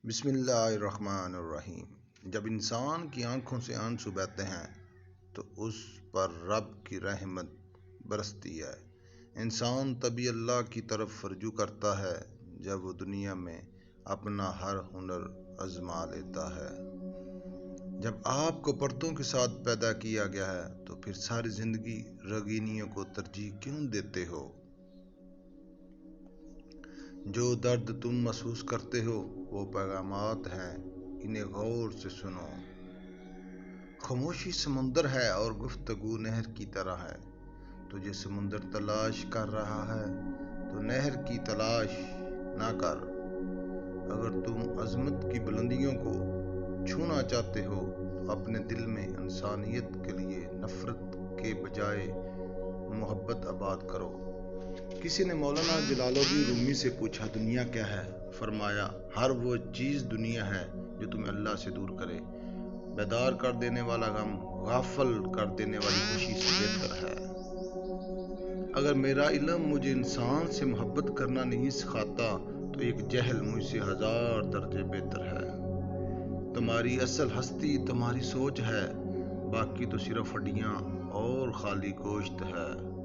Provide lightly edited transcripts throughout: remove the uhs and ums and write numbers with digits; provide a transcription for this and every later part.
بسم اللہ الرحمن الرحیم۔ جب انسان کی آنکھوں سے آنسو بہتے ہیں تو اس پر رب کی رحمت برستی ہے۔ انسان تبھی اللہ کی طرف رجوع کرتا ہے جب وہ دنیا میں اپنا ہر ہنر آزما لیتا ہے۔ جب آپ کو پردوں کے ساتھ پیدا کیا گیا ہے تو پھر ساری زندگی رنگینیوں کو ترجیح کیوں دیتے ہو؟ جو درد تم محسوس کرتے ہو وہ پیغامات ہیں، انہیں غور سے سنو۔ خاموشی سمندر ہے اور گفتگو نہر کی طرح ہے۔ تجھے سمندر تلاش کر رہا ہے تو نہر کی تلاش نہ کر۔ اگر تم عظمت کی بلندیوں کو چھونا چاہتے ہو تو اپنے دل میں انسانیت کے لیے نفرت کے بجائے محبت آباد کرو۔ کسی نے مولانا جلال الدین رومی سے پوچھا، دنیا کیا ہے؟ فرمایا، ہر وہ چیز دنیا ہے جو تمہیں اللہ سے دور کرے۔ بیدار کر دینے والا غم غافل کر دینے والی خوشی سے بہتر ہے۔ اگر میرا علم مجھے انسان سے محبت کرنا نہیں سکھاتا تو ایک جہل مجھ سے 1000 درجے بہتر ہے۔ تمہاری اصل ہستی تمہاری سوچ ہے، باقی تو صرف ہڈیاں اور خالی گوشت ہے۔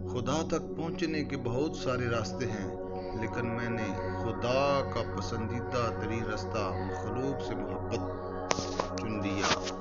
خدا تک پہنچنے کے بہت سارے راستے ہیں، لیکن میں نے خدا کا پسندیدہ ترین راستہ مخلوق سے محبت چن لیا۔